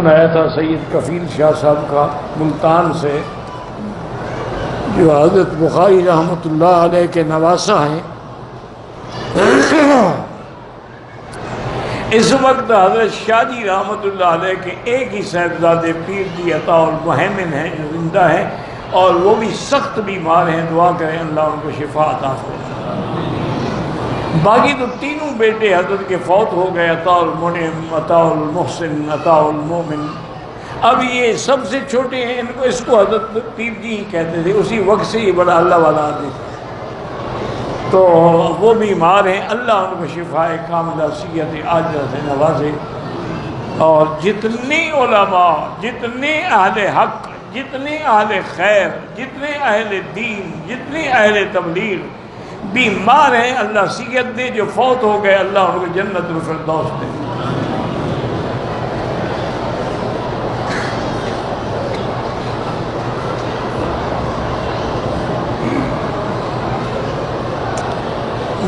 آیا تھا سید کفیل شاہ صاحب کا ملتان سے، جو حضرت بخاری رحمۃ اللہ علیہ کے نواسہ ہیں۔ اس وقت حضرت شاہ جی رحمۃ اللہ علیہ کے ایک ہی صاحبزادے پیر جی عطاء المحمن ہیں جو زندہ ہیں، اور وہ بھی سخت بیمار ہیں۔ دعا کریں اللہ ان کو شفا عطا فرمائے۔ باقی تو تینوں بیٹے حضرت کے فوت ہو گئے، عطاء المنعم، عطاء المحسن، عطاء المؤمن۔ اب یہ سب سے چھوٹے ہیں، اس کو حضرت پیر جی ہی کہتے تھے، اسی وقت سے یہ بڑا اللہ والا آدمی تھا۔ تو وہ بیمار ہیں، اللہ ان کو شفاء کاملہ صحت عاجلہ سے نوازے۔ اور جتنے علماء، جتنے اہل حق، جتنے اہل خیر، جتنے اہل دین، جتنے اہل تبلیغ بیمار ہیں، اللہ صحت دے۔ جو فوت ہو گئے اللہ ان کو جنت الفردوس دے۔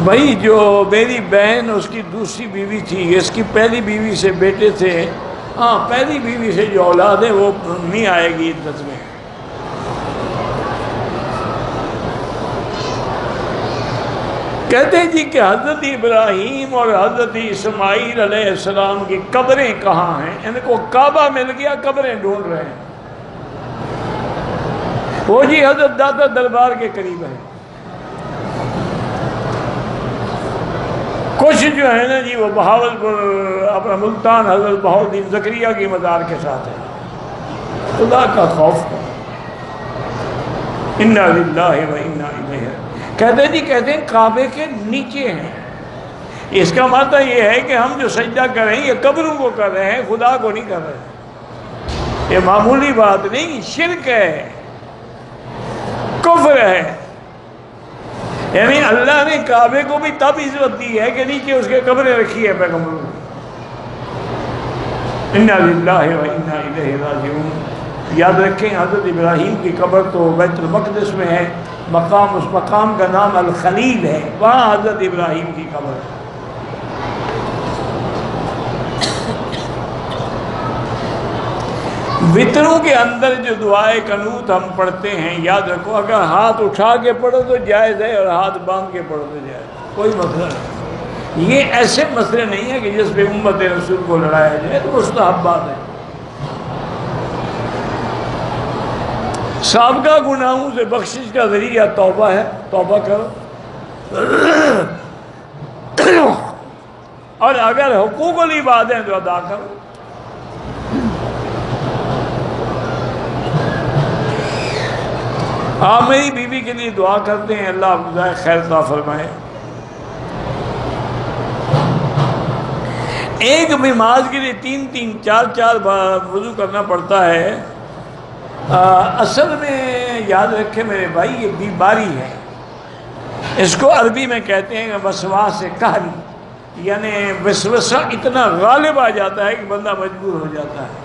بھائی جو میری بہن، اس کی دوسری بیوی تھی، اس کی پہلی بیوی سے بیٹے تھے۔ ہاں، پہلی بیوی سے جو اولاد ہے وہ نہیں آئے گی عدت میں۔ کہتے ہیں جی کہ حضرت ابراہیم اور حضرت اسماعیل علیہ السلام کی قبریں کہاں ہیں؟ ان کو کعبہ مل گیا، قبریں ڈھونڈ رہے ہیں۔ وہ جی حضرت داتا دربار کے قریب ہے۔ کچھ جو ہے نا جی وہ بہاولپور اپنا ملتان حضرت بہاؤالدین زکریا کی مزار کے ساتھ ہے۔ خدا کا خوف کرو۔ انا للہ و انا الیہ۔ کہتے ہیں کعبے کے نیچے ہیں۔ اس کا مطلب یہ ہے کہ ہم جو سجدہ کر رہے ہیں یہ قبروں کو کر رہے ہیں، خدا کو نہیں کر رہے۔ یہ معمولی بات نہیں، شرک ہے، کفر ہے۔ یعنی اللہ نے کعبے کو بھی تب عزت دی ہے کہ نیچے اس کے قبریں رکھی ہے پیغمبروں کی۔ انا للہ و انا الیہ راجعون۔ یاد رکھیں حضرت ابراہیم کی قبر تو بیت المقدس میں ہے، اس مقام کا نام الخلیل ہے، وہاں حضرت ابراہیم کی قبر ہے۔ وطروں کے اندر جو دعائے قنوت ہم پڑھتے ہیں، یاد رکھو اگر ہاتھ اٹھا کے پڑھو تو جائز ہے، اور ہاتھ باندھ کے پڑھو تو جائز ہے، کوئی مسئلہ نہیں۔ یہ ایسے مسئلے نہیں ہے کہ جس پہ امت رسول کو لڑایا جائے، تو مستحب بات ہے۔ سابقہ گناہوں سے بخشش کا ذریعہ توبہ ہے، توبہ کرو۔ اور اگر حقوق العباد ہیں تو ادا کرو۔ آپ میری بیوی کے لیے دعا کرتے ہیں، اللہ آپ کو خیر عطا فرمائے۔ ایک نماز کے لیے 3 4 بار وضو کرنا پڑتا ہے۔ اصل میں یاد رکھیں میرے بھائی، یہ بیماری ہے، اس کو عربی میں کہتے ہیں وسواس قہری، یعنی وسوسہ اتنا غالب آ جاتا ہے کہ بندہ مجبور ہو جاتا ہے۔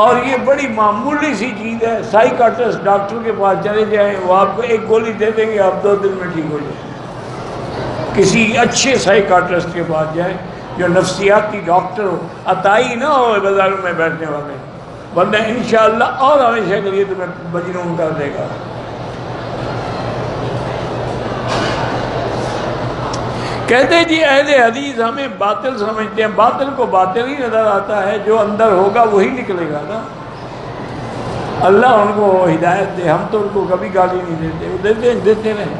اور یہ بڑی معمولی سی چیز ہے، سائیکاٹرسٹ ڈاکٹر کے پاس چلے جائیں، وہ آپ کو ایک گولی دے دیں گے، آپ 2 دن میں ٹھیک ہو جائیں۔ کسی اچھے سائیکاٹرسٹ کے پاس جائیں جو نفسیاتی ڈاکٹر ہو، عطائی نہ ہو بازاروں میں بیٹھنے والے، بندہ انشاءاللہ اور ہمیشہ کے لیے تمہیں مجنون کر دے گا۔ کہتے ہیں جی اہل حدیث ہمیں باطل سمجھتے ہیں، باطل کو باطل ہی نظر آتا ہے، جو اندر ہوگا وہی نکلے گا نا۔ اللہ ان کو ہدایت دے، ہم تو ان کو کبھی گالی نہیں دیتے، وہ دیتے رہیں۔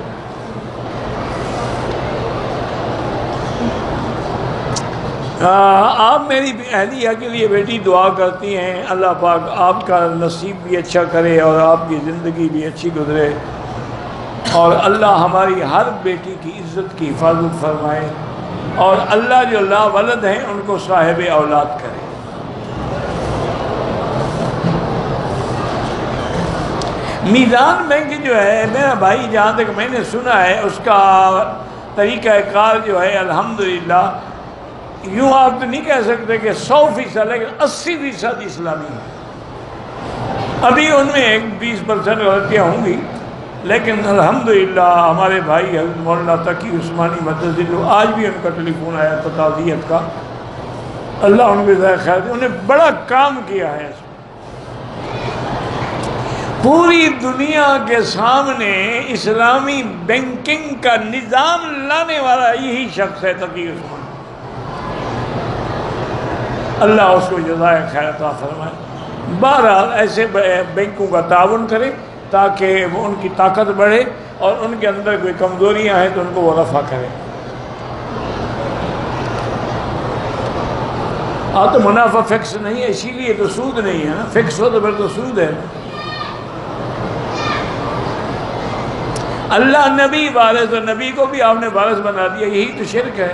آپ میری اہلیہ کے لیے بیٹی دعا کرتی ہیں، اللہ پاک آپ کا نصیب بھی اچھا کرے اور آپ کی زندگی بھی اچھی گزرے، اور اللہ ہماری ہر بیٹی کی عزت کی حفاظت فرمائے، اور اللہ جو لا ولد ہیں ان کو صاحب اولاد کرے۔ میزان بینک جو ہے میرا بھائی، جہاں تک میں نے سنا ہے اس کا طریقہ کار جو ہے الحمدللہ، یوں آپ تو نہیں کہہ سکتے کہ 100%، لیکن 80% اسلامی ہے۔ ابھی ان میں 20% غلطیاں ہوں گی، لیکن الحمدللہ ہمارے بھائی حضرت مولانا تقی عثمانی مدد اللہ، آج بھی ان کا ٹیلی فون آیا تھا تعزیت کا، اللہ ان کو جزائے خیر دے، انہیں بڑا کام کیا ہے۔ پوری دنیا کے سامنے اسلامی بینکنگ کا نظام لانے والا یہی شخص ہے تقی عثمان۔ اللہ اس کو جزائے خیر عطا فرمائے۔ بہرحال ایسے بینکوں کا تعاون کریں تاکہ وہ ان کی طاقت بڑھے، اور ان کے اندر کوئی کمزوریاں ہیں تو ان کو وہ رفع کریں۔ تو منافع فکس نہیں ہے، اسی لیے تو سود نہیں ہے نا، فکس ہو تو پھر تو سود ہے۔ اللہ نبی وارث، اور نبی کو بھی آپ نے وارث بنا دیا، یہی تو شرک ہے۔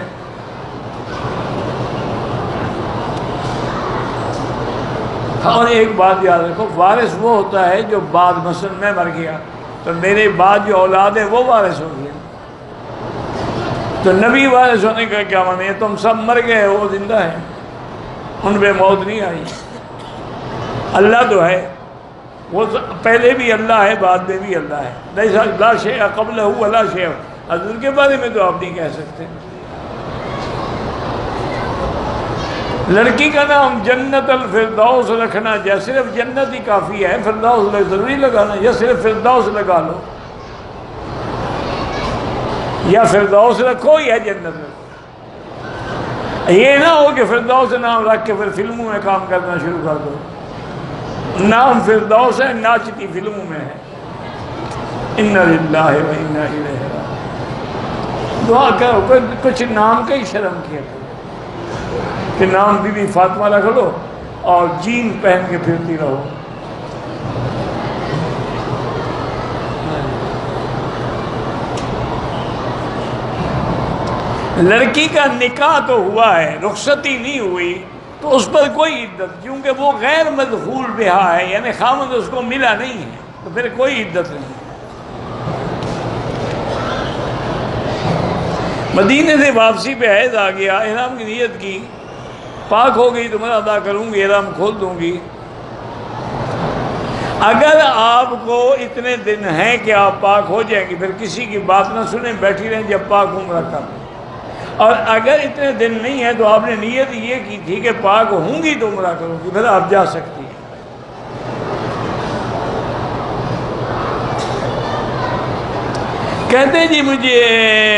اور ایک بات یاد رکھو، وارث وہ ہوتا ہے جو بعد، مثلا میں مر گیا تو میرے بعد جو اولاد ہے وہ وارث ہو گیا۔ تو نبی وارث ہونے کا کیا معنی ہے؟ تم سب مر گئے، وہ زندہ ہے، ان پہ موت نہیں آئی۔ اللہ تو ہے، وہ پہلے بھی اللہ ہے، بعد میں بھی اللہ ہے۔ لا شیء قبلہ ولا شیء، حضور کے بارے میں تو آپ نہیں کہہ سکتے۔ لڑکی کا نام جنت الفردوس رکھنا، یا صرف جنت ہی کافی ہے، فردوس ضروری لگانا، یا صرف فردوس لگا لو، یا فردوس رکھو یا جنت رکھو۔ یہ نہ ہو کہ فردوس نام رکھ کے پھر فلموں میں کام کرنا شروع کر دو۔ نام فردوس ہے، ناچتی فلموں میں ہے۔ انا للہ و انا الیہ راجعون۔ دعا کرو، کچھ نام کا ہی شرم کیا کرو کہ نام بی بی فاطمہ رکھ لو اور جین پہن کے پھرتی رہو۔ لڑکی کا نکاح تو ہوا ہے، رخصتی نہیں ہوئی، تو اس پر کوئی عدت، کیونکہ وہ غیر مدخول بہا ہے، یعنی خامد اس کو ملا نہیں ہے، تو پھر کوئی عدت نہیں۔ مدینے سے واپسی پہ حیض آ گیا، احرام کی نیت کی، پاک ہو گئی تو میں ادا کروں گی، احرام کھول دوں گی۔ اگر آپ کو اتنے دن ہیں کہ آپ پاک ہو جائیں گے، پھر کسی کی بات نہ سنیں، بیٹھی رہیں، جب پاک عمرہ کر لیں۔ اور اگر اتنے دن نہیں ہیں تو آپ نے نیت یہ کی تھی کہ پاک ہوں گی تو عمرہ کروں گی، پھر آپ جا سکتی ہیں۔ کہتے ہیں جی مجھے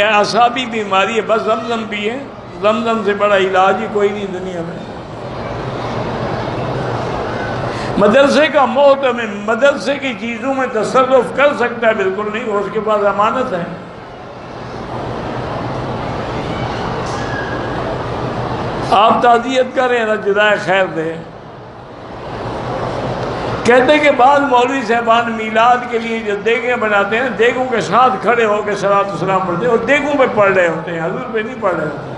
اعصابی بیماری ہے، بس زمزم پیے، زمزم سے بڑا علاج ہی کوئی نہیں دنیا میں۔ مدرسے کا محتمم مدرسے کی چیزوں میں تصرف کر سکتا ہے؟ بالکل نہیں، اس کے پاس امانت ہے۔ آپ تعزیت کریں، اللہ جزائے خیر دے۔ کہتے ہیں کہ بعض مولوی صاحبان میلاد کے لیے جو دیگیں بناتے ہیں، دیگوں کے ساتھ کھڑے ہو کے صلاۃ والسلام پڑھتے ہیں، اور دیگوں پہ پڑھ رہے ہوتے ہیں، حضور پہ نہیں پڑھ رہے ہوتے ہیں۔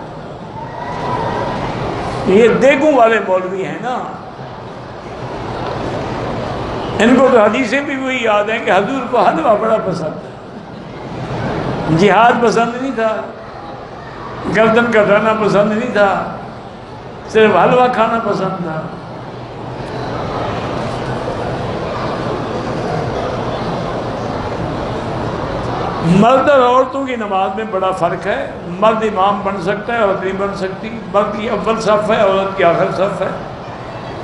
یہ دیگوں والے مولوی ہیں نا، ان کو تو حدیثیں بھی وہی یاد ہیں کہ حضور کو حلوہ بڑا پسند ہے، جہاد پسند نہیں تھا، گردن کٹانا پسند نہیں تھا، صرف حلوہ کھانا پسند تھا۔ مرد اور عورتوں کی نماز میں بڑا فرق ہے، مرد امام بن سکتا ہے، عورت نہیں بن سکتی، مرد کی اول صف ہے، عورت کی آخر صف ہے،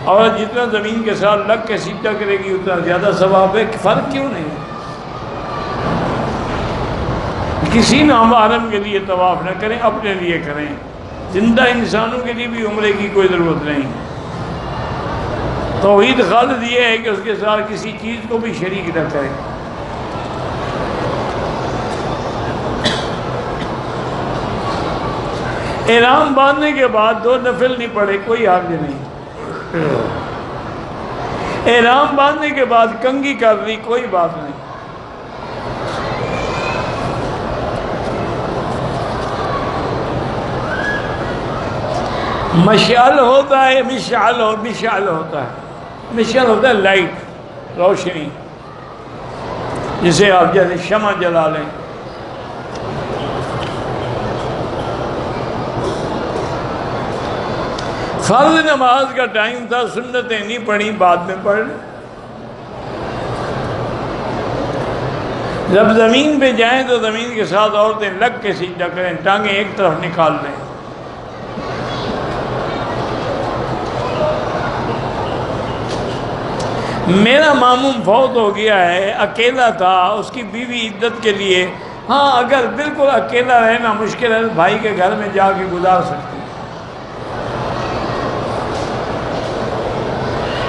عورت جتنا زمین کے ساتھ لگ کے سجدہ کرے گی اتنا زیادہ ثواب ہے۔ فرق کیوں نہیں؟ کسی نامحرم کے لیے طواف نہ کریں، اپنے لیے کریں۔ زندہ انسانوں کے لیے بھی عمرے کی کوئی ضرورت نہیں۔ توحید خالص یہ ہے کہ اس کے ساتھ کسی چیز کو بھی شریک نہ کریں۔ احرام باندھنے کے بعد 2 نفل نہیں پڑھے، کوئی حرج نہیں۔ احرام باندھنے کے بعد کنگھی کر لی، کوئی بات نہیں۔ مشعل ہوتا ہے، مشعل ہوتا ہے، مشعل ہوتا ہے لائٹ، روشنی، جسے آپ جیسے شمع جلا لیں۔ فرض نماز کا ٹائم تھا، سنتیں نہیں پڑھی، بعد میں پڑھ لیں۔ جب زمین پہ جائیں تو زمین کے ساتھ عورتیں لگ کے سجدہ کریں، ٹانگیں ایک طرف نکال لیں۔ میرا ماموم فوت ہو گیا ہے، اکیلا تھا، اس کی بیوی عدت کے لیے، ہاں اگر بالکل اکیلا رہنا مشکل ہے تو بھائی کے گھر میں جا کے گزار سکتے ہیں۔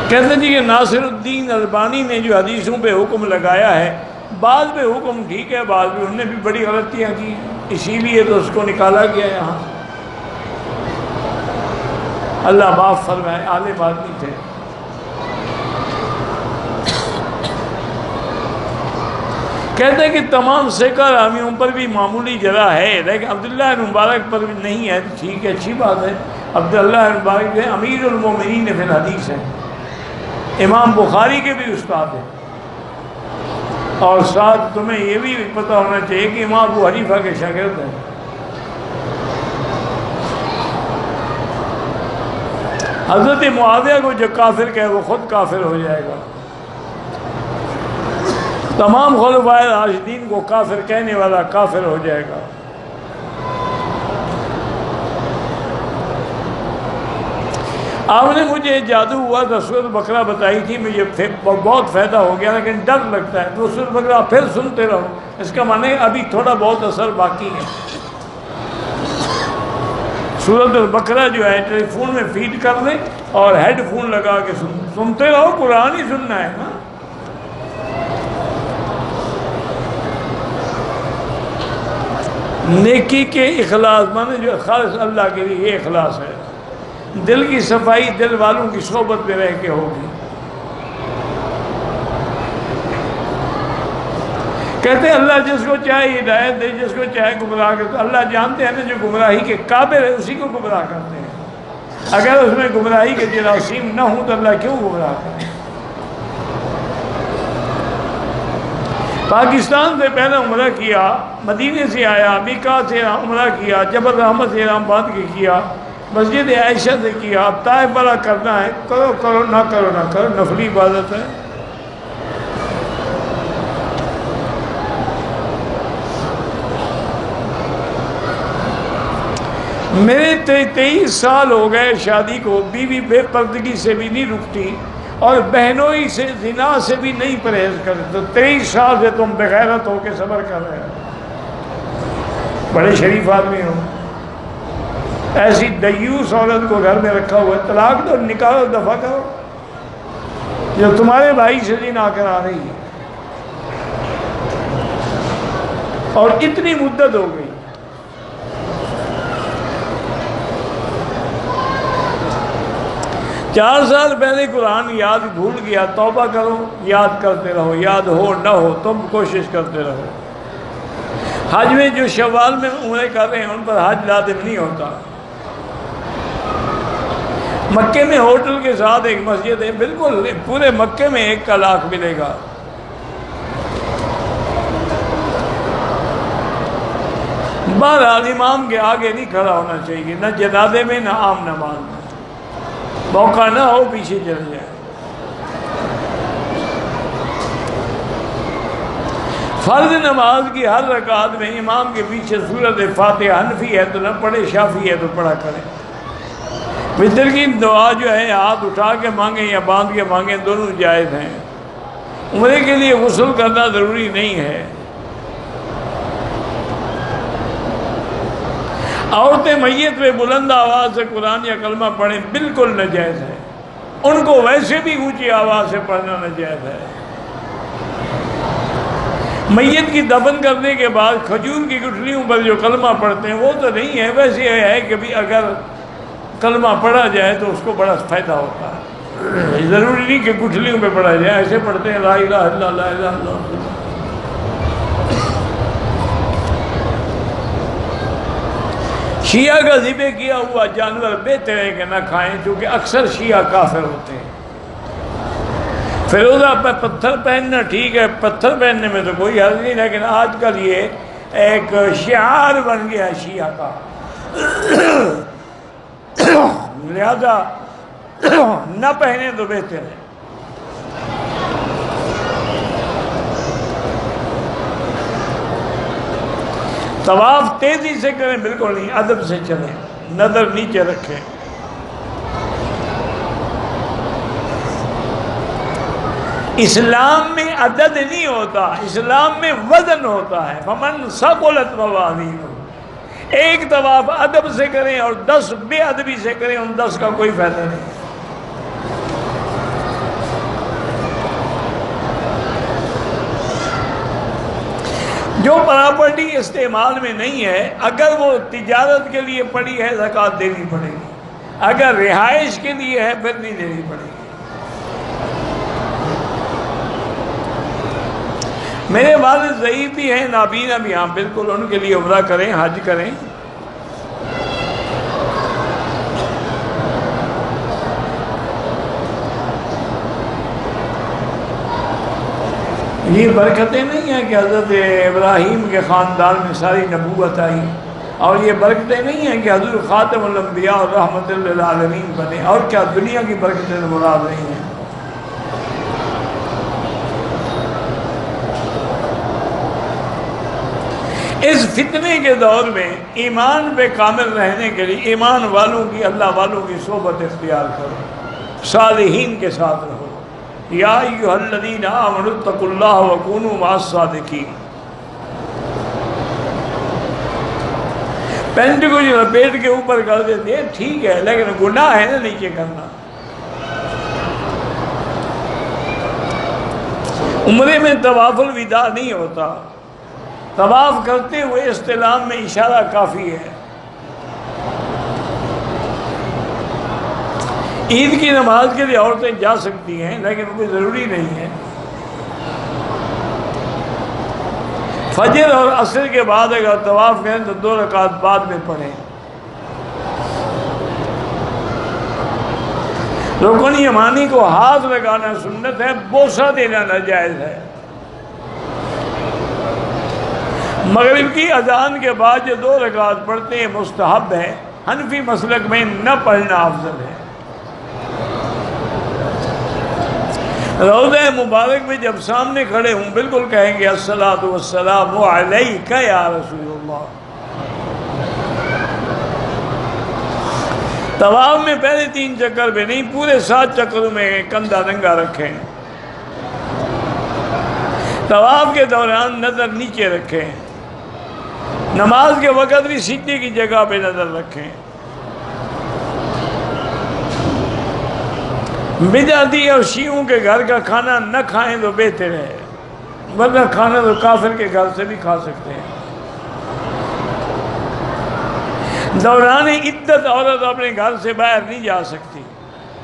کہتے ہیں جی کہ ناصر الدین البانی نے جو حدیثوں پہ حکم لگایا ہے، بعض پہ حکم ٹھیک ہے، بعض پہ انہوں نے بھی بڑی غلطیاں کی، اسی لیے تو اس کو نکالا گیا یہاں۔ اللہ معاف فرمائے، عالم آدمی تھے۔ کہتے ہیں کہ تمام سکہ راویوں پر بھی معمولی جرح ہے، لیکن عبداللہ بن مبارک پر بھی نہیں ہے، ٹھیک ہے، اچھی بات ہے۔ عبداللہ بن مبارک جو ہے امیر المومنین فی الحدیث ہے، امام بخاری کے بھی استاد ہیں، اور ساتھ تمہیں یہ بھی پتہ ہونا چاہیے کہ امام ابو حنیفہ کے شاگرد ہیں۔ حضرت معاویہ کو جو کافر کہے وہ خود کافر ہو جائے گا، تمام خلفائے راشدین کو کافر کہنے والا کافر ہو جائے گا۔ آپ نے مجھے جادو ہوا تھا سورۃ بقرہ بتائی تھی، مجھے بہت فائدہ ہو گیا، لیکن ڈر لگتا ہے تو سورۃ بقرہ پھر سنتے رہو، اس کا معنی ہے ابھی تھوڑا بہت اثر باقی ہے۔ سورۃ البقرہ جو ہے ٹیلی فون میں فیڈ کر لیں اور ہیڈ فون لگا کے سنتے رہو، قرآن ہی سننا ہے نا۔ نیکی کے اخلاص مانے جو خالص اللہ کے لیے، یہ اخلاص ہے۔ دل کی صفائی دل والوں کی صحبت میں رہ کے ہوگی۔ کہتے ہیں اللہ جس کو چاہے ہدایت دے، جس کو چاہے گمراہ کرے، تو اللہ جانتے ہیں نا جو گمراہی کے قابل ہے اسی کو گمراہ کرتے ہیں۔ اگر اس میں گمراہی کے جراثیم نہ ہوں تو اللہ کیوں گمراہ کرے؟ پاکستان سے پہلے عمرہ کیا، مدینے سے آیا، میقات سے عمرہ کیا، جبل رحمت سے احرام باندھ کے کیا، مسجد عائشہ سے کیا، اب طائف والا کرنا ہے، کرو کرو نہ کرو نہ کرو، نفلی عبادت ہے۔ میرے 23 سال ہو گئے شادی کو، بیوی بے پردگی سے بھی نہیں رکتی اور بہنوئی سے زنا سے بھی نہیں پرہیز کرتے، تو 23 سال سے تم بغیرت ہو کے صبر کر رہے ہو، بڑے شریف آدمی ہو۔ ایسی دیوس عورت کو گھر میں رکھا ہوا ہے، طلاق دو، نکالو، دفع کرو، جو تمہارے بھائی سے زنا کرا رہی ہے، اور اتنی مدت ہو گئی۔ چار سال پہلے قرآن یاد بھول گیا، توبہ کرو، یاد کرتے رہو، یاد ہو نہ ہو تم کوشش کرتے رہو۔ حج میں جو شوال میں عمرے کر رہے ہیں ان پر حج لازم نہیں ہوتا۔ مکے میں ہوٹل کے ساتھ ایک مسجد ہے، بالکل پورے مکے میں 1 لاکھ ملے گا۔ بہرحال امام کے آگے نہیں کھڑا ہونا چاہیے، نہ جنازے میں نہ عام نماز میں، موقع نہ ہو پیچھے چل جائے۔ فرض نماز کی ہر رکعت میں امام کے پیچھے سورۃ فاتحہ، حنفی ہے تو نہ پڑھے، شافعی ہے تو پڑھا کرے۔ وتر کی دعا جو ہے ہاتھ اٹھا کے مانگیں یا باندھ کے مانگیں، دونوں جائز ہیں۔ عمرے کے لیے غسل کرنا ضروری نہیں ہے۔ عورتیں میت پہ بلند آواز سے قرآن یا کلمہ پڑھیں، بالکل ناجائز ہے، ان کو ویسے بھی اونچی آواز سے پڑھنا ناجائز ہے۔ میت کی دفن کرنے کے بعد کھجور کی گٹھلیوں پر جو کلمہ پڑھتے ہیں وہ تو نہیں ہے، ویسے یہ ہے کہ بھی اگر کلمہ پڑھا جائے تو اس کو بڑا فائدہ ہوتا ہے، ضروری نہیں کہ گٹھلیوں پہ پڑھا جائے، ایسے پڑھتے ہیں لا الہ الا اللہ لا الہ الا اللہ۔ شیعہ کا ذبح کیا ہوا جانور بہتر ہے کہ نہ کھائیں، چونکہ اکثر شیعہ کافر ہوتے ہیں۔ فیروزہ پہ پتھر پہننا ٹھیک ہے، پتھر پہننے میں تو کوئی حرج نہیں، لیکن آج کل یہ ایک شعار بن گیا شیعہ کا، لہذا نہ پہنے تو بہتر ہے۔ طواف تیزی سے کریں، بالکل نہیں، ادب سے چلیں، نظر نیچے رکھیں۔ اسلام میں عدد نہیں ہوتا، اسلام میں وزن ہوتا ہے۔ فمن ثقلت موازینہ، ایک طواف ادب سے کریں اور 10 بے ادبی سے کریں، ان 10 کا کوئی فائدہ نہیں۔ جو پراپرٹی استعمال میں نہیں ہے، اگر وہ تجارت کے لیے پڑی ہے زکوٰۃ دینی پڑے گی، اگر رہائش کے لیے ہے پھر نہیں دینی پڑے گی۔ میرے والد ضعیف بھی ہیں، نابینا بھی، ہاں بالکل ان کے لیے عمرہ کریں، حج کریں۔ یہ برکتیں نہیں ہیں کہ حضرت ابراہیم کے خاندان میں ساری نبوت آئی، اور یہ برکتیں نہیں ہیں کہ حضرت خاتم الانبیاء اور رحمت للعالمین بنے، اور کیا دنیا کی برکتیں مراد نہیں ہیں۔ اس فتنے کے دور میں ایمان پہ کامل رہنے کے لیے ایمان والوں کی، اللہ والوں کی صحبت اختیار کرو، صالحین کے ساتھ رہو۔ یا ایھا الذین آمنوا اتقوا اللہ وکونوا مع الصادقین۔ پینٹ کو جو پیٹ کے اوپر کر دیتے ہیں ٹھیک ہے، لیکن گناہ ہے نا نیچے کرنا۔ عمرے میں طواف الوداع نہیں ہوتا، طواف کرتے ہوئے استلام میں اشارہ کافی ہے۔ عید کی نماز کے لیے عورتیں جا سکتی ہیں، لیکن کوئی ضروری نہیں ہے۔ فجر اور عصر کے بعد اگر طواف کریں تو 2 رکعت بعد میں پڑھیں۔ رکن یمانی کو ہاتھ لگانا سنت ہے، بوسہ دینا ناجائز ہے۔ مغرب کی اذان کے بعد جو 2 رکعت پڑھتے ہیں مستحب ہے، حنفی مسلک میں نہ پڑھنا افضل ہے۔ روضہ مبارک میں جب سامنے کھڑے ہوں بالکل کہیں گے الصلاۃ والسلام علیک یا رسول اللہ۔ طواف میں پہلے 3 چکر میں نہیں، پورے 7 چکروں میں کندھا ننگا رکھیں۔ طواف کے دوران نظر نیچے رکھیں۔ نماز کے وقت بھی سجدے کی جگہ پہ نظر رکھیں۔ بدعتی اور شیعوں کے گھر کا کھانا نہ کھائیں تو بہتر ہے، ورنہ کھانا تو کافر کے گھر سے بھی کھا سکتے ہیں۔ دوران عدت عورت اپنے گھر سے باہر نہیں جا سکتی،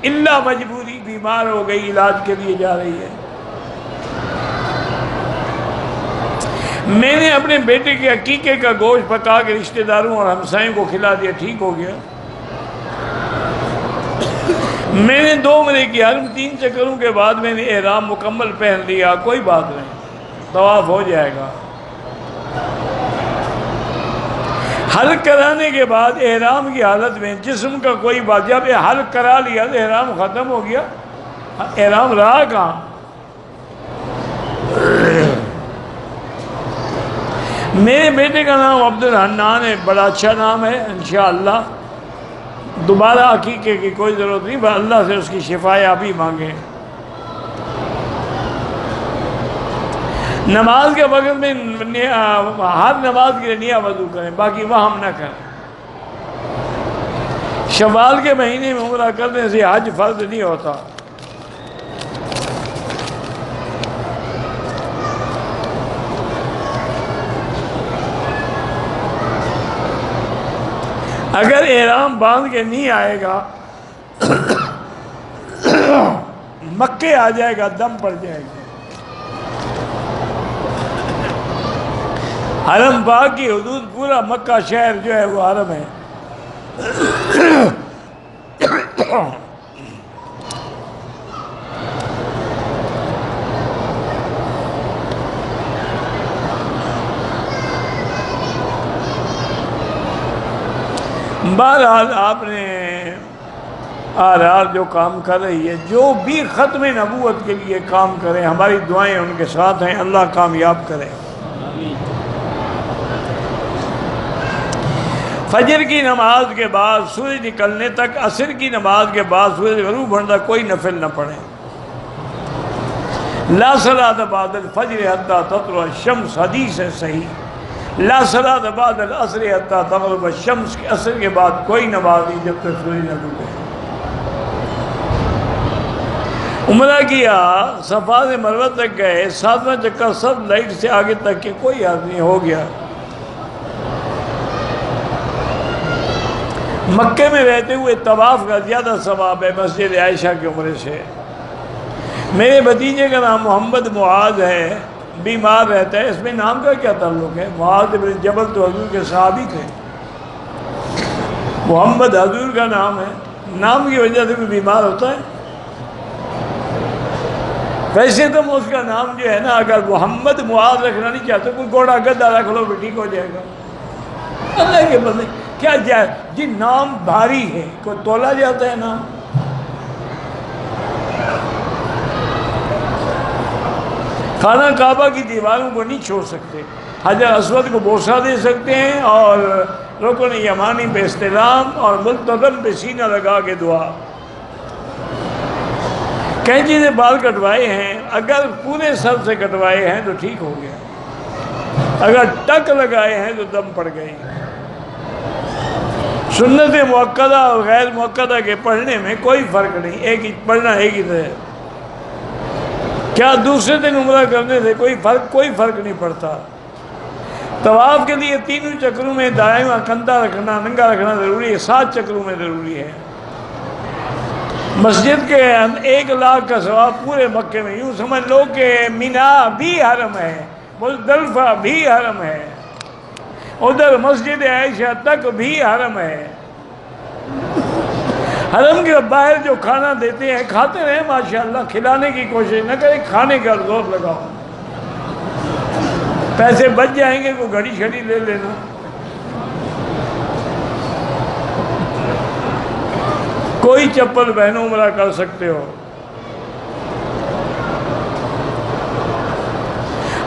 الا مجبوری، بیمار ہو گئی، علاج کے لیے جا رہی ہے۔ میں نے اپنے بیٹے کے عقیقے کا گوشت پکا کے رشتہ داروں اور ہمسائیوں کو کھلا دیا، ٹھیک ہو گیا۔ میں نے 2 عمرے کی، ہر 3 چکروں کے بعد میں نے احرام مکمل پہن لیا، کوئی بات نہیں، طواف ہو جائے گا۔ حلق کرانے کے بعد احرام کی حالت میں جسم کا کوئی بات، جب حلق کرا لیا تو احرام ختم ہو گیا، احرام رہا کہاں؟ میرے بیٹے کا نام عبدالحنان ہے، بڑا اچھا نام ہے، انشاءاللہ دوبارہ عقیقے کی کوئی ضرورت نہیں، بس اللہ سے اس کی شفا یابی مانگیں۔ نماز کے وقت میں ہر نماز کے لیے نیا وضو کریں، باقی وہم نہ کریں۔ شوال کے مہینے میں عمرہ کرنے سے حج فرض نہیں ہوتا۔ اگر احرام باندھ کے نہیں آئے گا مکے آ جائے گا، دم پڑ جائے گا۔ حرم پاک کی حدود، پورا مکہ شہر جو ہے وہ حرم ہے۔ بہرحال آپ نے جو کام کر رہی ہے، جو بھی ختم نبوت کے لیے کام کریں، ہماری دعائیں ان کے ساتھ ہیں، اللہ کامیاب کرے۔ فجر کی نماز کے بعد سورج نکلنے تک، عصر کی نماز کے بعد سورج غروب ہونے تک کوئی نفل نہ پڑھیں۔ لا صلاۃ بعد الفجر حتی تطلع الشمس، حدیث ہے صحیح، لا صلاۃ بعد العصر حتی تغرب الشمس، کہ عصر کے بعد کوئی نماز نہیں جب تک سورج نہ ڈوبے۔ عمرہ کیا، صفا سے مروہ تک گئے، 7واں چکر سب لائٹ سے آگے تک کے کوئی آدمی ہو گیا۔ مکے میں رہتے ہوئے طواف کا زیادہ ثواب ہے مسجد عائشہ کے عمرے سے۔ میرے بھتیجے کا نام محمد معاذ ہے، بیمار رہتا ہے۔ اس میں نام کا کیا تعلق ہے؟ معاذ بن جبل تو حضور کے صحابی تھے، محمد حضور کا نام ہے، نام کی وجہ سے بھی بیمار ہوتا ہے۔ ویسے تم اس کا نام جو ہے نا، اگر محمد معاذ رکھنا نہیں چاہتے کوئی گھوڑا گدھا رکھ لو بھی ٹھیک ہو جائے گا۔ اللہ کے بندے کیا جائے جی، نام بھاری ہے، کوئی تولا جاتا ہے نام؟ خانہ کعبہ کی دیواروں کو نہیں چھوڑ سکتے، حجر اسود کو بوسہ دے سکتے ہیں، اور رکن یمانی پہ استلام، اور ملتزم پہ سینہ لگا کے دعا۔ کینچی سے بال کٹوائے ہیں، اگر پورے سر سے کٹوائے ہیں تو ٹھیک ہو گیا، اگر ٹک لگائے ہیں تو دم پڑ گئی۔ سنت مؤکدہ اور غیر مؤکدہ کے پڑھنے میں کوئی فرق نہیں، ایک ہی پڑھنا، ایک ہی طرح۔ کیا دوسرے دن عمرہ کرنے سے کوئی فرق نہیں پڑتا۔ طواف کے لیے تینوں چکروں میں دائیں کندھا رکھنا، ننگا رکھنا ضروری ہے، 7 چکروں میں ضروری ہے۔ مسجد کے 1 لاکھ کا ثواب پورے مکے میں، یوں سمجھ لو کہ مینا بھی حرم ہے، مزدلفہ بھی حرم ہے، ادھر مسجد عائشہ تک بھی حرم ہے۔ حرم کے باہر جو کھانا دیتے ہیں کھاتے رہیں ماشاءاللہ، کھلانے کی کوشش نہ کریں، کھانے کا زور لگاؤ، پیسے بچ جائیں گے، کوئی گھڑی شڑی لے لینا۔ کوئی چپل پہنو، عمرہ کر سکتے ہو۔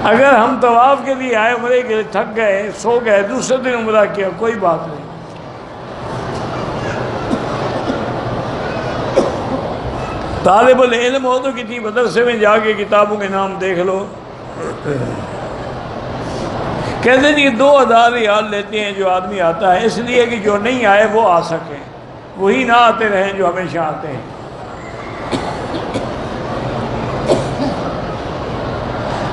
اگر ہم طواف کے لیے آئے، عمرے کے لیے تھک گئے، سو گئے، دوسرے دن عمرہ کیا، کوئی بات نہیں۔ طالب العلم ہو تو کسی مدرسے میں جا کے کتابوں کے نام دیکھ لو۔ کہتے ہیں کہ 2000 ریال لیتے ہیں جو آدمی آتا ہے، اس لیے کہ جو نہیں آئے وہ آ سکیں، وہی نہ آتے رہیں جو ہمیشہ آتے ہیں۔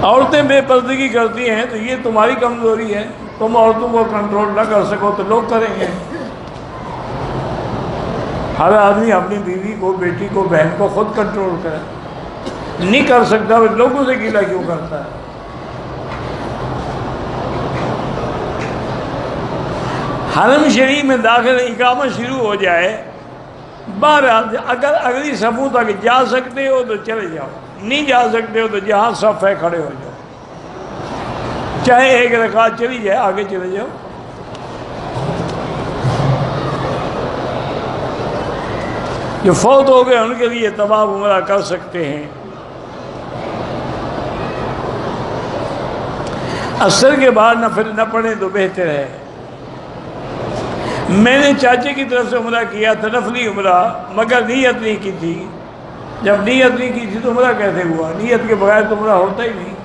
عورتیں بے پردگی کرتی ہیں تو یہ تمہاری کمزوری ہے، تم عورتوں کو کنٹرول نہ کر سکو تو لوگ کریں گے۔ ہر آدمی اپنی بیوی کو، بیٹی کو، بہن کو خود کنٹرول کرے، نہیں کر سکتا وہ لوگوں سے گیلا کیوں کرتا ہے؟ حرم شریف میں داخل اقامت شروع ہو جائے، بہرحال اگر اگلی صفوں تک جا سکتے ہو تو چلے جاؤ، نہیں جا سکتے ہو تو جہاں صف ہے کھڑے ہو جاؤ، چاہے 1 رکعت چلی جائے، آگے چلے جاؤ۔ جو فوت ہو گئے ان کے لیے طواف عمرہ کر سکتے ہیں۔ عصر کے بعد نفل نہ پڑھیں تو بہتر ہے۔ میں نے چاچے کی طرف سے عمرہ کیا تھا، نفلی عمرہ، مگر نیت نہیں کی تھی۔ جب نیت نہیں کی تھی تو عمرہ کیسے ہوا؟ نیت کے بغیر تو عمرہ ہوتا ہی نہیں۔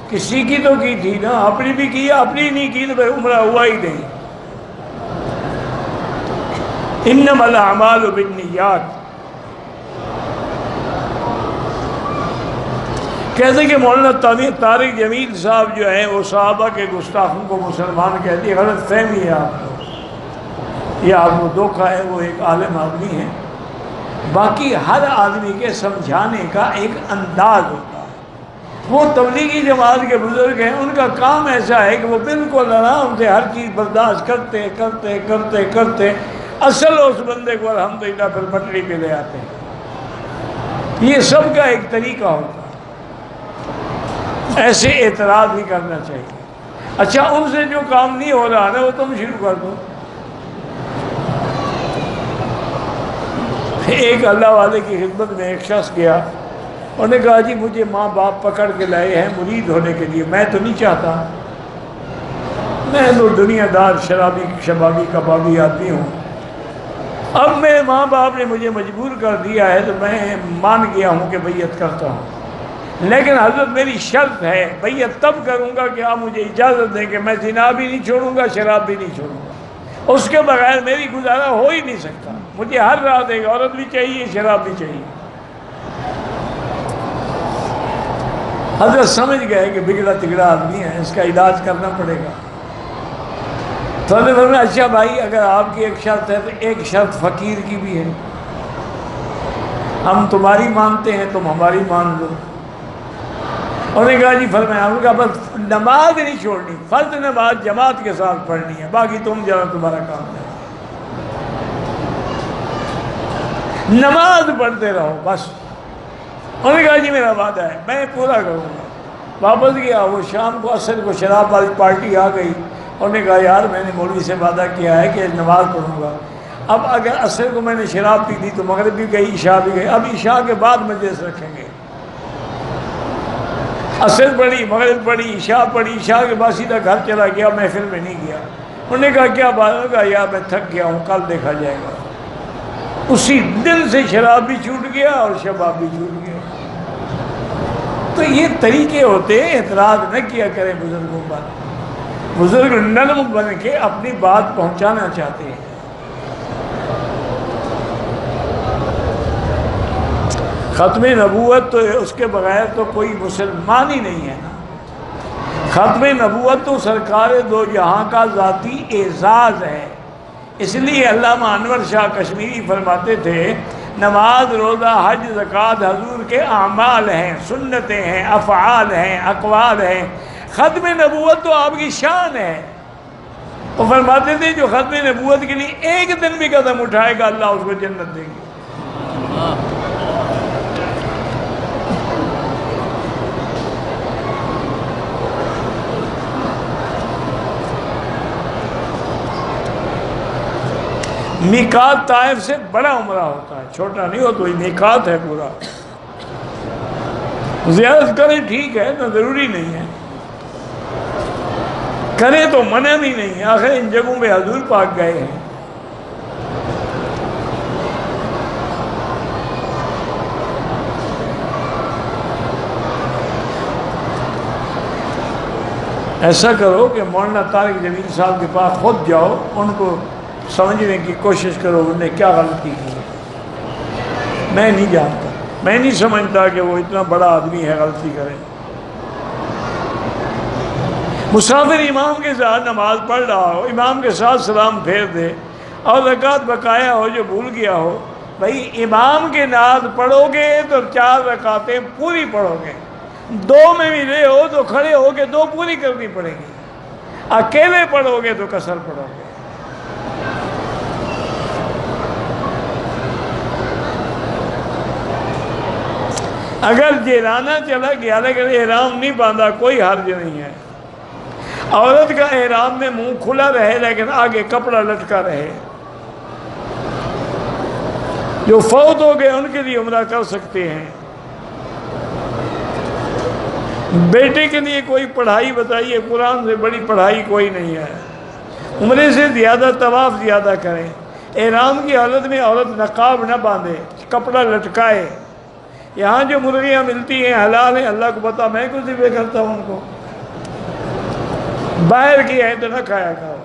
کسی کی تو کی تھی نا، اپنی بھی کی، اپنی نہیں کی تو پھر عمرہ ہوا ہی نہیں۔ انما الاعمال بالنیات۔ کہتے ہیں کہ مولانا طارق جمیل صاحب جو ہیں وہ صحابہ کے گستاخوں کو مسلمان کہتی ہے، غلط فہمی ہے آپ کو، یہ آپ کو دھوکہ ہے۔ وہ ایک عالم آدمی ہے، باقی ہر آدمی کے سمجھانے کا ایک انداز ہوتا ہے۔ وہ تبلیغی جماعت کے بزرگ ہیں، ان کا کام ایسا ہے کہ وہ بالکل آرام سے ہر چیز برداشت کرتے کرتے کرتے کرتے اصل اس بندے کو الحمدللہ پھر پٹری پہ لے آتے ہیں۔ یہ سب کا ایک طریقہ ہوتا ہے، ایسے اعتراض نہیں کرنا چاہیے۔ اچھا، ان سے جو کام نہیں ہو رہا نا وہ تم شروع کر دو۔ ایک اللہ والے کی خدمت میں ایک شخص گیا، انہوں نے کہا جی مجھے ماں باپ پکڑ کے لائے ہیں مرید ہونے کے لیے، میں تو نہیں چاہتا، میں تو دنیا دار شرابی شبابی کبابی آدمی ہوں، اب میرے ماں باپ نے مجھے مجبور کر دیا ہے تو میں مان گیا ہوں کہ بیعت کرتا ہوں۔ لیکن حضرت میری شرط ہے بیعت تب کروں گا کہ آپ مجھے اجازت دیں کہ میں زنا بھی نہیں چھوڑوں گا، شراب بھی نہیں چھوڑوں گا، اس کے بغیر میری گزارا ہو ہی نہیں سکتا، مجھے ہر رات ایک عورت بھی چاہیے، شراب بھی چاہیے۔ حضرت سمجھ گئے کہ بگڑا تگڑا آدمی ہے، اس کا علاج کرنا پڑے گا۔ تو حضرت فرمایا اچھا بھائی اگر آپ کی ایک شرط ہے تو ایک شرط فقیر کی بھی ہے، ہم تمہاری مانتے ہیں تم ہماری مان لو۔ انہوں نے کہا جی فرمایا، انہوں نے کہا بس نماز نہیں چھوڑنی، فرض نماز جماعت کے ساتھ پڑھنی ہے، باقی تم جانا تمہارا کام ہے، نماز پڑھتے رہو بس۔ انہوں نے کہا جی میرا وعدہ ہے میں پورا کروں گا۔ واپس گیا، وہ شام کو عصر کو شراب والی پارٹی آ گئی، انہوں نے کہا یار میں نے مولوی سے وعدہ کیا ہے کہ نماز پڑھوں گا، اب اگر عصر کو میں نے شراب پی دی تو مغرب بھی گئی، عشاء بھی گئی، اب عشاء کے بعد مجلس رکھیں گے۔ عصر پڑھی، مغرب پڑھی، عشاء پڑھی، عشاء کے بعد سیدھا گھر چلا گیا، محفل میں نہیں گیا۔ انہوں نے کہا کیا بات ہے؟ کہا یار میں تھک گیا ہوں، کل دیکھا جائے گا۔ اسی دن سے شراب بھی چھوٹ گیا اور شباب بھی چھوٹ گیا۔ تو یہ طریقے ہوتے ہیں، اعتراض نہ کیا کریں بزرگوں پر، بزرگ نرم بن کے اپنی بات پہنچانا چاہتے ہیں۔ ختم نبوت تو اس کے بغیر تو کوئی مسلمان ہی نہیں ہے نا۔ ختم نبوت تو سرکار دو جہاں کا ذاتی اعزاز ہے۔ اس لیے علامہ انور شاہ کشمیری فرماتے تھے نماز، روزہ، حج، زکوٰۃ حضور کے اعمال ہیں، سنتیں ہیں، افعال ہیں، اقوال ہیں، ختم نبوت تو آپ کی شان ہے۔ وہ فرماتے تھے جو ختم نبوت کے لیے ایک دن بھی قدم اٹھائے گا اللہ اس کو جنت دے گی۔ میقات طائف سے بڑا عمرہ ہوتا ہے، چھوٹا نہیں ہو تو یہ میقات ہے پورا۔ زیارت کریں ٹھیک ہے، نہ ضروری نہیں ہے، کریں تو منع بھی نہیں ہے، آخر ان جگہوں پہ حضور پاک گئے ہیں۔ ایسا کرو کہ مولانا طارق جمیل صاحب کے پاس خود جاؤ، ان کو سمجھنے کی کوشش کرو انہوں نے کیا غلطی کی ہے۔ میں نہیں جانتا، میں نہیں سمجھتا کہ وہ اتنا بڑا آدمی ہے غلطی کرے۔ مسافر امام کے ساتھ نماز پڑھ رہا ہو، امام کے ساتھ سلام پھیر دے اور رکعت بقایا ہو جو بھول گیا ہو، بھائی امام کے نعت پڑھو گے تو 4 رکعتیں پوری پڑھو گے، 2 میں بھی رہے ہو تو کھڑے ہو کے 2 پوری کرنی پڑے گی، اکیلے پڑھو گے تو قصر پڑھو گے۔ اگر جیلانہ چلا گیا لیکن احرام نہیں باندھا کوئی حرج نہیں ہے۔ عورت کا احرام میں منہ کھلا رہے لیکن آگے کپڑا لٹکا رہے۔ جو فوت ہو گئے ان کے لیے عمرہ کر سکتے ہیں۔ بیٹے کے لیے کوئی پڑھائی بتائیے، قرآن سے بڑی پڑھائی کوئی نہیں ہے۔ عمرے سے زیادہ طواف زیادہ کریں۔ احرام کی حالت میں عورت نقاب نہ باندھے، کپڑا لٹکائے۔ یہاں جو مرغیاں ملتی ہیں حلال ہیں، اللہ کو پتہ، میں کچھ ذبح کرتا ہوں ان کو، باہر کی ہے تو نہ کھایا کرو۔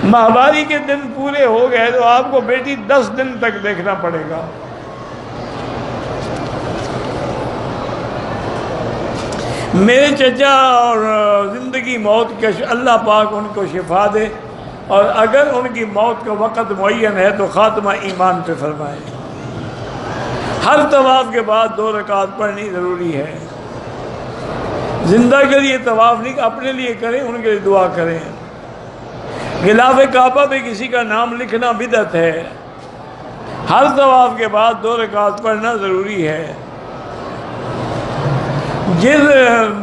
ماہواری کے دن پورے ہو گئے تو آپ کو بیٹی 10 دن تک دیکھنا پڑے گا۔ میرے چچا اور زندگی موت کا اللہ پاک ان کو شفا دے، اور اگر ان کی موت کا وقت معین ہے تو خاتمہ ایمان پہ فرمائے۔ ہر طواف کے بعد 2 رکعت پڑھنی ضروری ہے۔ زندہ کے لیے طواف نہیں، اپنے لیے کریں، ان کے لیے دعا کریں۔ غلاف کعبہ پہ کسی کا نام لکھنا بدعت ہے۔ ہر طواف کے بعد 2 رکعت پڑھنا ضروری ہے۔ جس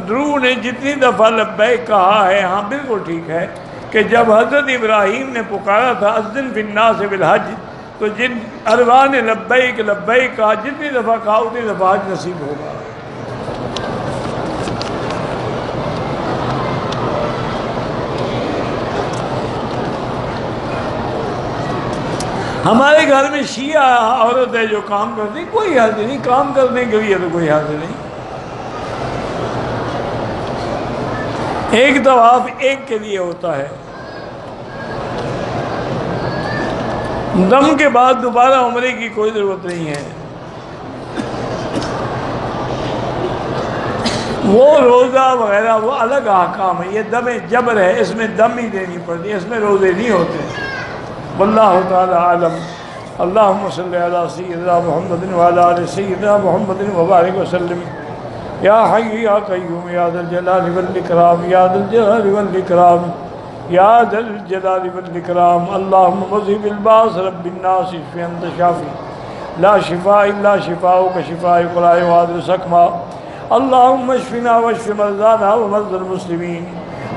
روح نے جتنی دفعہ لبیک کہا ہے، ہاں بالکل ٹھیک ہے کہ جب حضرت ابراہیم نے پکارا تھا اذن فی الناس بالحج، تو جن ارواح نے لبیک لبیک کہا، جتنی دفعہ کہا اتنی دفعہ حج نصیب ہوگا۔ ہمارے گھر میں شیعہ عورت ہے جو کام کرتی، کوئی حرج نہیں، کام کرنے کے لیے تو کوئی حرج نہیں۔ ایک طواف ایک کے لیے ہوتا ہے، دم کے بعد دوبارہ عمرے کی کوئی ضرورت نہیں ہے۔ وہ روزہ وغیرہ وہ الگ احکام ہے، یہ دم جبر ہے، اس میں دم ہی دینی پڑتی ہے، اس میں روزے نہیں ہوتے۔ واللہ تعالی عالم۔ اللہم صلی علی سیدنا محمد وعلی آل سیدنا محمد وبارک وسلم۔ یا حی یا قیوم یا ذا الجلال والاکرام یا ذا الجلال والاکرام یا ذا الجلال والاکرام۔ اللہم مذہب الباس رب الناس اشف انت شافی لا شفاء الا شفاؤک شفاء قرآن وعدل سقما۔ اللہم اشفنا واشف مرضانا ومرضى المسلمین۔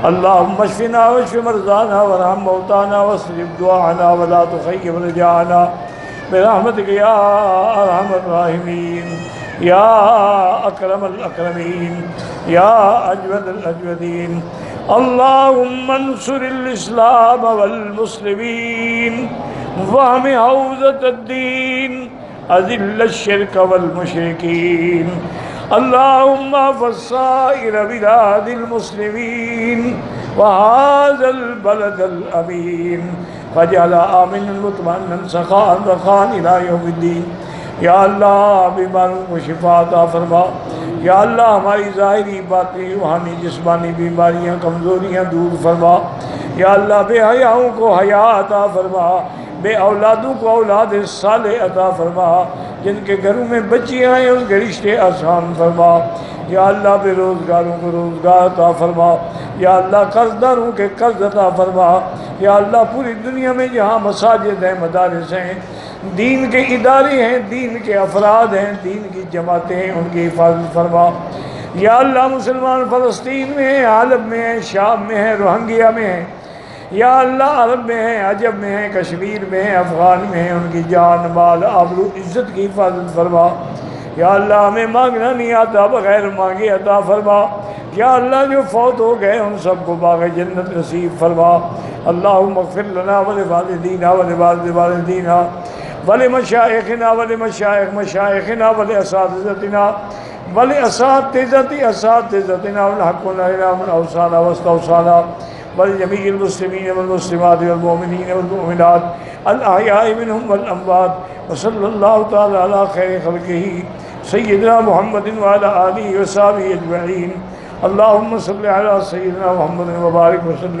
اللہم اشفنا واشف مرضانا وارحم موتانا واصرف دعانا ولا تخيب رجاءنا برحمتک یا ارحم الراحمین یا اکرم الاکرمین یا اجود الاجودین۔ اللہم انصر الاسلام والمسلمین واحم حوزة الدین اذل الشرک والمشرکین۔ اللہم احفظ سائر بلاد المسلمین وهذا البلد الامین واجعل آمنا مطمئنا سخاء رخاء الى یوم الدین۔ یا اللہ بیماروں کو شفا عطا فرما، یا اللہ ہماری ظاہری باطنی روحانی جسمانی بیماریاں کمزوریاں دور فرما، یا اللہ بے حیاؤں کو حیا عطا فرما، بے اولادوں کو اولاد صالح عطا فرما، جن کے گھروں میں بچیاں ہیں ان کے رشتے آسان فرما، یا اللہ بے روزگاروں کو روزگار عطا فرما، یا اللہ قرض داروں کے قرض عطا فرما، یا اللہ پوری دنیا میں جہاں مساجد ہیں، مدارس ہیں، دین کے ادارے ہیں، دین کے افراد ہیں، دین کی جماعتیں ہیں، ان کی حفاظت فرما۔ یا اللہ مسلمان فلسطین میں ہیں، عالم میں ہیں، شام میں ہیں، روہنگیا میں ہیں، یا اللہ عرب میں ہیں، عجب میں ہیں، کشمیر میں ہیں، افغان میں ہیں، ان کی جان مال آبرو عزت کی حفاظت فرما۔ یا اللہ ہمیں مانگنا نہیں آتا، بغیر مانگے عطا فرما۔ یا اللہ جو فوت ہو گئے ان سب کو باغ جنت نصیب فرما۔ اللہم اغفر لنا ولوالدینا ولوالدینا ولمشائخنا ولمشائخ مشائخنا ولاساتذتنا ولاساتذت اساتذتنا والحق لنا من اوصانا واستوصانا ولجميع المسلمين والمسلمات والمؤمنين والمؤمنات الاحياء منهم والاموات وصلى الله تعالى على خير خلقه سيدنا محمد وعلى آله وصحبه اجمعين۔ اللهم صل على سيدنا محمد وبارك وسلم۔